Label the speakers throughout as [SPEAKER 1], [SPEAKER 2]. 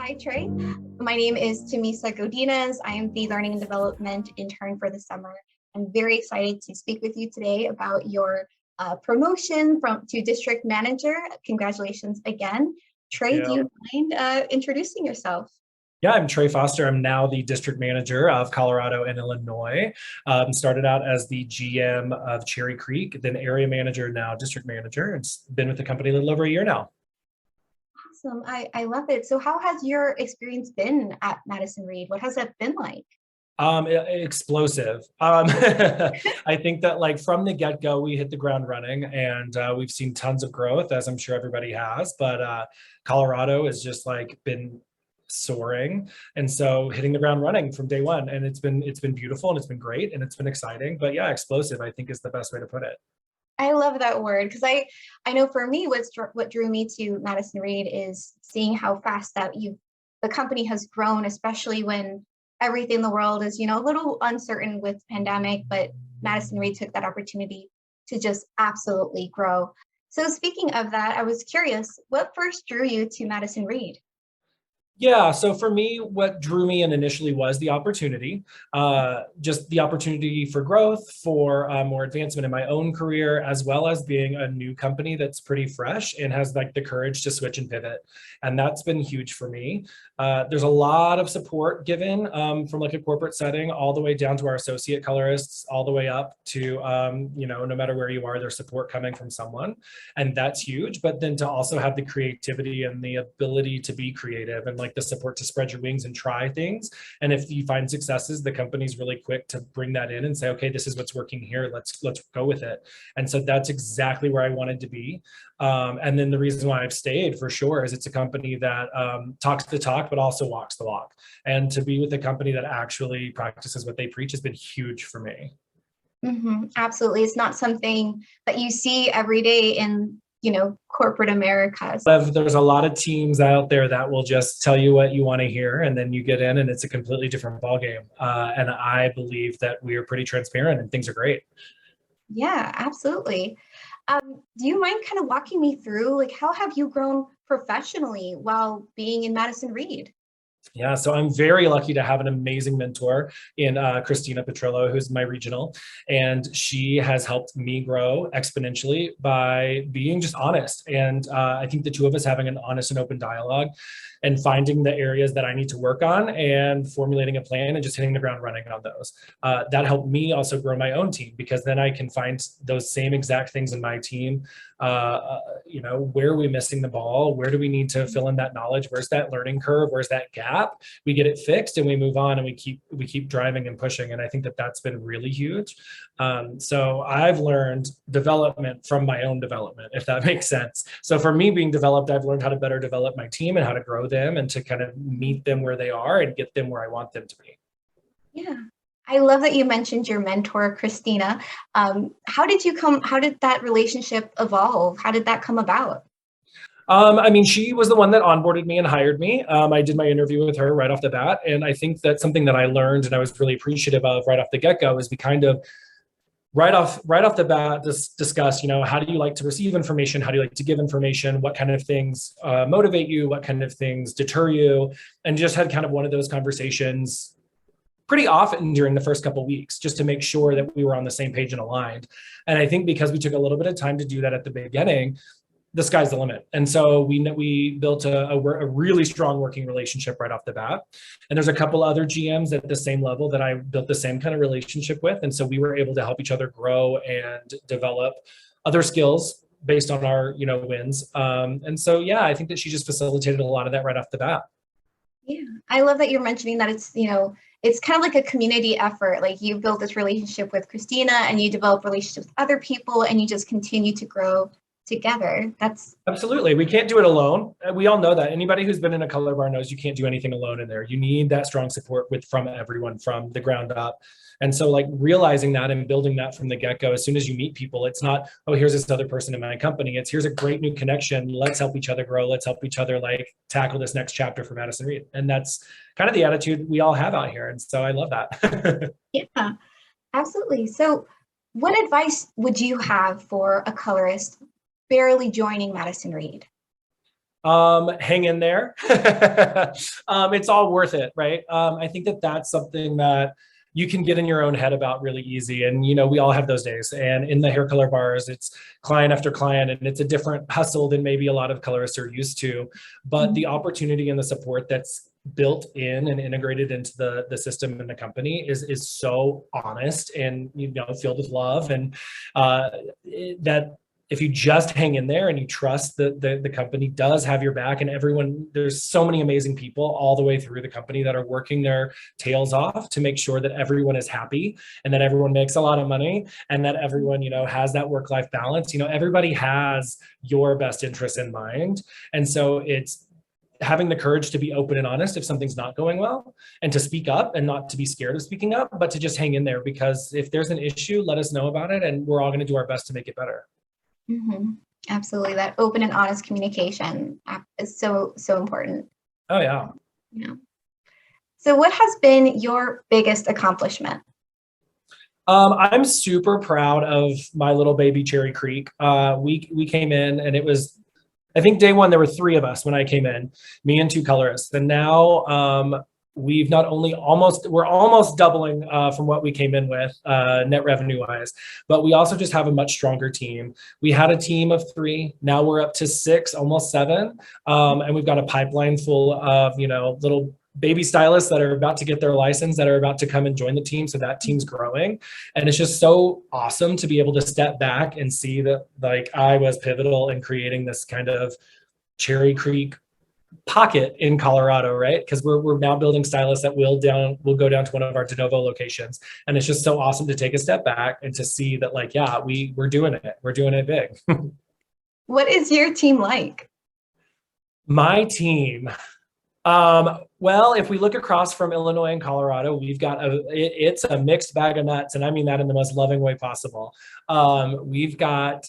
[SPEAKER 1] Hi, Trey. My name is Tamisa Godinez. I am the Learning and Development intern for the summer. I'm very excited to speak with you today about your promotion to district manager. Congratulations again. Trey, do
[SPEAKER 2] Yeah.
[SPEAKER 1] you mind introducing yourself?
[SPEAKER 2] Yeah, I'm Trey Foster. I'm now the district manager of Colorado and Illinois. Started out as the GM of Cherry Creek, then area manager, now district manager. It's been with the company a little over a year now.
[SPEAKER 1] Awesome. I love it. So how has your experience been at Madison Reed? What has that been like?
[SPEAKER 2] Explosive. I think that like from the get-go, we hit the ground running and we've seen tons of growth, as I'm sure everybody has, but Colorado has just like been soaring. And so hitting the ground running from day one. And it's been beautiful and it's been great and it's been exciting. But yeah, explosive, I think is the best way to put it.
[SPEAKER 1] I love that word because I know for me what drew me to Madison Reed is seeing how fast that the company has grown, especially when everything in the world is a little uncertain with pandemic, but Madison Reed took that opportunity to just absolutely grow. So speaking of that, I was curious, what first drew you to Madison Reed?
[SPEAKER 2] Yeah, so for me, what drew me in initially was the opportunity, just the opportunity for growth, for more advancement in my own career, as well as being a new company that's pretty fresh and has like the courage to switch and pivot. And that's been huge for me. There's a lot of support given from like a corporate setting, all the way down to our associate colorists, all the way up to, no matter where you are, there's support coming from someone. And that's huge. But then to also have the creativity and the ability to be creative and like the support to spread your wings and try things. And if you find successes, the company's really quick to bring that in and say, okay, this is what's working here. Let's go with it. And so that's exactly where I wanted to be. And then the reason why I've stayed for sure is it's a company that talks the talk, but also walks the walk. And to be with a company that actually practices what they preach has been huge for me.
[SPEAKER 1] Absolutely. It's not something that you see every day in corporate America.
[SPEAKER 2] There's a lot of teams out there that will just tell you what you want to hear, and then you get in and it's a completely different ballgame. And I believe that we are pretty transparent and things are great.
[SPEAKER 1] Yeah, absolutely. Do you mind kind of walking me through like how have you grown professionally while being in Madison Reed?
[SPEAKER 2] Yeah, so I'm very lucky to have an amazing mentor in Christina Petrillo, who's my regional, and she has helped me grow exponentially by being just honest. And I think the two of us having an honest and open dialogue and finding the areas that I need to work on and formulating a plan and just hitting the ground running on those. That helped me also grow my own team because then I can find those same exact things in my team. Where are we missing the ball? Where do we need to fill in that knowledge? Where's that learning curve? Where's that gap? We get it fixed and we move on and we keep driving and pushing. And I think that that's been really huge. So I've learned development from my own development, if that makes sense. So for me being developed, I've learned how to better develop my team and how to grow them and to kind of meet them where they are and get them where I want them to be.
[SPEAKER 1] Yeah. I love that you mentioned your mentor, Christina. How did that relationship evolve? How did that come about?
[SPEAKER 2] She was the one that onboarded me and hired me. I did my interview with her right off the bat. And I think that's something that I learned and I was really appreciative of right off the get-go is we kind of right off the bat discuss, how do you like to receive information? How do you like to give information? What kind of things motivate you? What kind of things deter you? And just had kind of one of those conversations pretty often during the first couple of weeks, just to make sure that we were on the same page and aligned. And I think because we took a little bit of time to do that at the beginning, the sky's the limit. And so we built a really strong working relationship right off the bat. And there's a couple other GMs at the same level that I built the same kind of relationship with. And so we were able to help each other grow and develop other skills based on our, wins. And so, yeah, I think that she just facilitated a lot of that right off the bat.
[SPEAKER 1] Yeah, I love that you're mentioning that it's kind of like a community effort. Like you built this relationship with Christina and you develop relationships with other people and you just continue to grow together. That's
[SPEAKER 2] absolutely. We can't do it alone. We all know that. Anybody who's been in a color bar knows you can't do anything alone in there. You need that strong support from everyone from the ground up. And so like realizing that and building that from the get-go, as soon as you meet people, it's not, oh, here's this other person in my company. It's here's a great new connection. Let's help each other grow. Let's help each other like tackle this next chapter for Madison Reed. And that's kind of the attitude we all have out here. And so I love that.
[SPEAKER 1] Yeah, absolutely. So what advice would you have for a colorist barely joining Madison Reed?
[SPEAKER 2] Hang in there. It's all worth it, right? I think that that's something that you can get in your own head about really easy. And, we all have those days. And in the hair color bars, it's client after client, and it's a different hustle than maybe a lot of colorists are used to. But the opportunity and the support that's built in and integrated into the system and the company is so honest and, filled with love. And that if you just hang in there and you trust that the company does have your back, and everyone, there's so many amazing people all the way through the company that are working their tails off to make sure that everyone is happy and that everyone makes a lot of money and that everyone, has that work-life balance. Everybody has your best interest in mind. And so it's having the courage to be open and honest if something's not going well, and to speak up and not to be scared of speaking up, but to just hang in there, because if there's an issue, let us know about it and we're all going to do our best to make it better.
[SPEAKER 1] Absolutely. That open and honest communication is so important.
[SPEAKER 2] Oh, yeah.
[SPEAKER 1] Yeah. So what has been your biggest accomplishment?
[SPEAKER 2] I'm super proud of my little baby Cherry Creek. We came in, and it was, I think day one, there were 3 of us when I came in, me and 2 colorists. And now we've not only we're almost doubling from what we came in with net revenue wise, but we also just have a much stronger team. We had a team of 3, now we're up to 6, almost 7. And we've got a pipeline full of, little baby stylists that are about to get their license, that are about to come and join the team. So that team's growing. And it's just so awesome to be able to step back and see that, like, I was pivotal in creating this kind of Cherry Creek pocket in Colorado, right? Because we're now building stylists that will go down to one of our de novo locations. And it's just so awesome to take a step back and to see that, like, yeah, we're doing it. We're doing it big.
[SPEAKER 1] What is your team like?
[SPEAKER 2] My team. Well, if we look across from Illinois and Colorado, we've got it's a mixed bag of nuts. And I mean that in the most loving way possible. We've got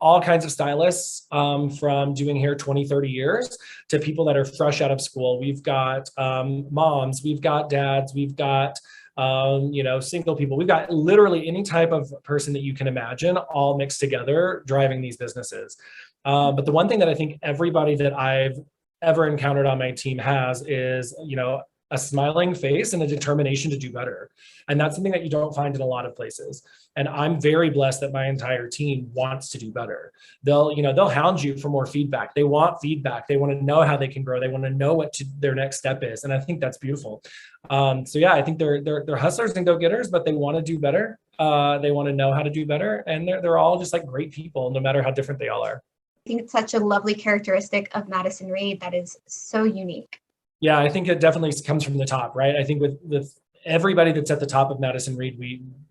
[SPEAKER 2] all kinds of stylists, from doing hair 20, 30 years to people that are fresh out of school. We've got moms, we've got dads, we've got single people. We've got literally any type of person that you can imagine, all mixed together, driving these businesses. But the one thing that I think everybody that I've ever encountered on my team has is, a smiling face and a determination to do better. And that's something that you don't find in a lot of places. And I'm very blessed that my entire team wants to do better. They'll hound you for more feedback. They want feedback. They want to know how they can grow. They want to know what their next step is. And I think that's beautiful. So yeah, I think they're hustlers and go-getters, but they want to do better. They want to know how to do better. And they're all just like great people, no matter how different they all are.
[SPEAKER 1] I think it's such a lovely characteristic of Madison Reed that is so unique.
[SPEAKER 2] Yeah, I think it definitely comes from the top, right? I think with everybody that's at the top of Madison Reed,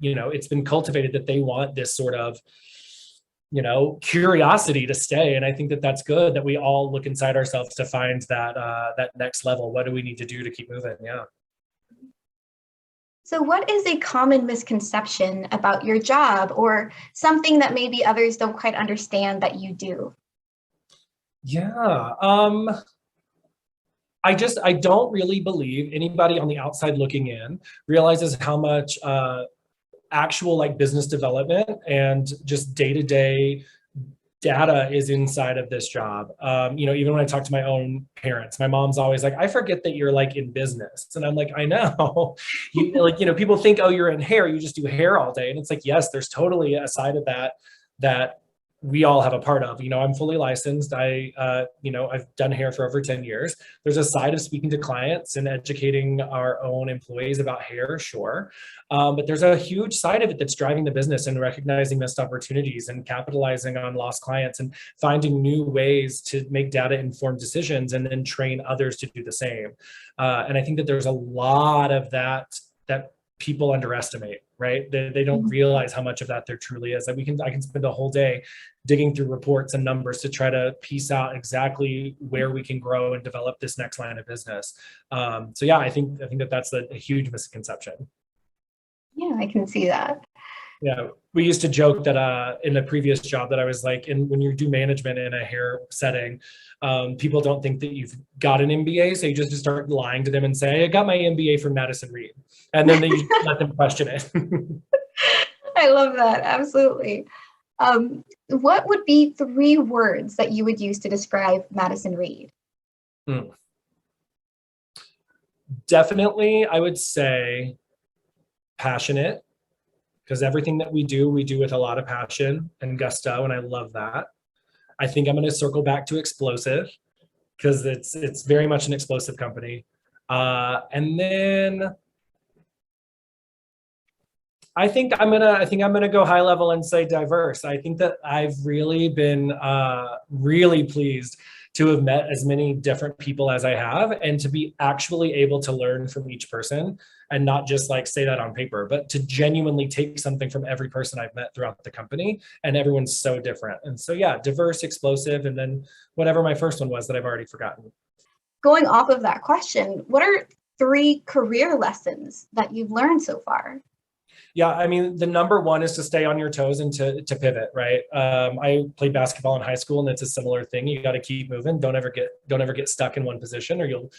[SPEAKER 2] it's been cultivated that they want this sort of, curiosity to stay. And I think that that's good, that we all look inside ourselves to find that next level. What do we need to do to keep moving? Yeah.
[SPEAKER 1] So what is a common misconception about your job, or something that maybe others don't quite understand that you do?
[SPEAKER 2] Yeah. I don't really believe anybody on the outside looking in realizes how much actual like business development and just day-to-day data is inside of this job. Even when I talk to my own parents, my mom's always like, I forget that you're like in business. And I'm like, I know. People think, oh, you're in hair, you just do hair all day. And it's like, yes, there's totally a side of that we all have a part of. I'm fully licensed. I've done hair for over 10 years. There's a side of speaking to clients and educating our own employees about hair, sure. But there's a huge side of it that's driving the business and recognizing missed opportunities and capitalizing on lost clients and finding new ways to make data-informed decisions and then train others to do the same. And I think that there's a lot of that people underestimate, right? They don't realize how much of that there truly is. Like I can spend a whole day digging through reports and numbers to try to piece out exactly where we can grow and develop this next line of business. So yeah, I think that that's a huge misconception.
[SPEAKER 1] Yeah, I can see that.
[SPEAKER 2] Yeah, we used to joke that in a previous job that I was like, when you do management in a hair setting, people don't think that you've got an MBA, so you just start lying to them and say, I got my MBA from Madison Reed. And then they let them question it.
[SPEAKER 1] I love that. Absolutely. What would be 3 words that you would use to describe Madison Reed?
[SPEAKER 2] Hmm. Definitely, I would say passionate, because everything that we do with a lot of passion and gusto, and I love that. I think I'm going to circle back to explosive, because it's very much an explosive company. And then I think I'm gonna go high level and say diverse. I think that I've really been really pleased to have met as many different people as I have, and to be actually able to learn from each person, and not just like say that on paper, but to genuinely take something from every person I've met throughout the company. And everyone's so different. And so yeah, diverse, explosive, and then whatever my first one was that I've already forgotten.
[SPEAKER 1] Going off of that question, what are 3 career lessons that you've learned so far?
[SPEAKER 2] Yeah, I mean, the number one is to stay on your toes and to pivot, right? I played basketball in high school, and it's a similar thing. You got to keep moving. Don't ever get stuck in one position, or you'll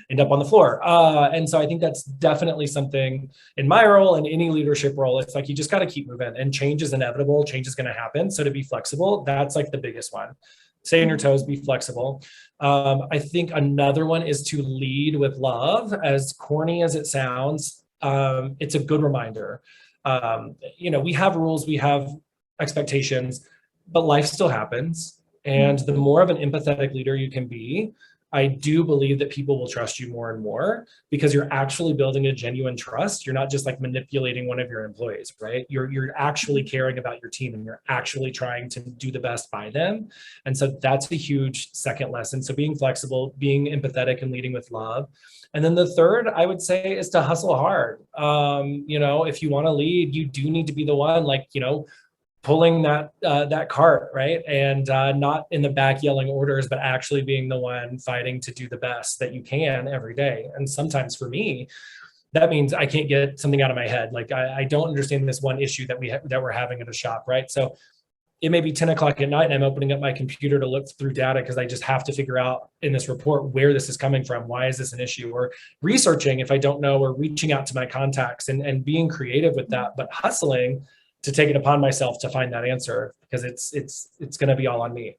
[SPEAKER 2] end up on the floor. And so I think that's definitely something in my role and any leadership role. It's like you just got to keep moving, and change is inevitable. Change is going to happen. So to be flexible, that's like the biggest one. Stay on your toes, be flexible. I think another one is to lead with love. As corny as it sounds, it's a good reminder. We have rules, we have expectations, but life still happens. And the more of an empathetic leader you can be, I do believe that people will trust you more and more, because you're actually building a genuine trust. You're not just like manipulating one of your employees, right? You're actually caring about your team, and you're actually trying to do the best by them. And so that's a huge second lesson. So being flexible, being empathetic, and leading with love. And then the third, I would say, is to hustle hard. If you want to lead, you do need to be the one, like, pulling that cart, right? And not in the back yelling orders, but actually being the one fighting to do the best that you can every day. And sometimes for me, that means I can't get something out of my head. Like I don't understand this one issue that we're having at a shop, right? So it may be 10 o'clock at night, and I'm opening up my computer to look through data, because I just have to figure out in this report where this is coming from. Why is this an issue? Or researching if I don't know, or reaching out to my contacts, and being creative with that, but hustling to take it upon myself to find that answer, because it's going to be all on me.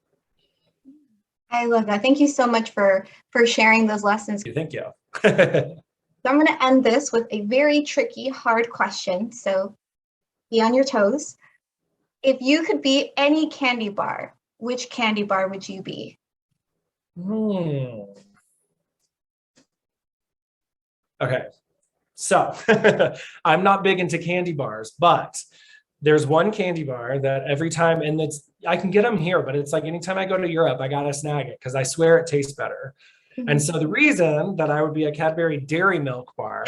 [SPEAKER 1] I love that. Thank you so much for sharing those lessons.
[SPEAKER 2] Thank you.
[SPEAKER 1] So I'm going to end this with a very tricky, hard question. So be on your toes. If you could be any candy bar, which candy bar would you be?
[SPEAKER 2] Okay. So I'm not big into candy bars, but there's one candy bar that every time, and I can get them here, but it's like anytime I go to Europe, I gotta snag it, because I swear it tastes better. And so the reason that I would be a Cadbury Dairy Milk bar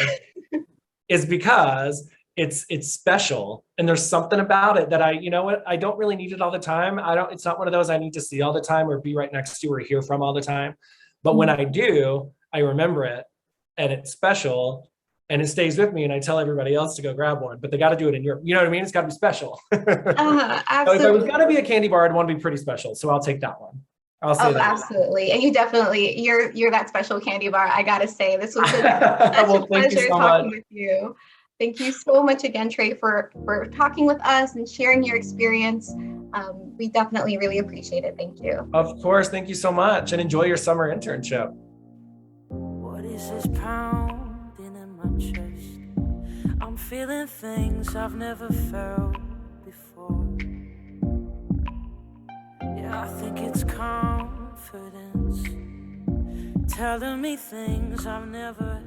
[SPEAKER 2] is because it's special, and there's something about it that I don't really need it all the time. It's not one of those I need to see all the time, or be right next to, or hear from all the time. But when I do, I remember it, and it's special, and it stays with me, and I tell everybody else to go grab one, but they got to do it in Europe. You know what I mean? It's got to be special.
[SPEAKER 1] Absolutely.
[SPEAKER 2] So if I was got to be a candy bar, I'd want to be pretty special. So I'll take that one. I'll say that.
[SPEAKER 1] Absolutely. And you're that special candy bar. I got to say, this was such
[SPEAKER 2] Well,
[SPEAKER 1] a pleasure talking
[SPEAKER 2] much.
[SPEAKER 1] with you. Thank you so much again, Trey, for talking with us and sharing your experience. We definitely really appreciate it. Thank you.
[SPEAKER 2] Of course. Thank you so much, and enjoy your summer internship.
[SPEAKER 3] What is this pounding in my chest? I'm feeling things I've never felt before. Yeah, I think it's confidence telling me things I've never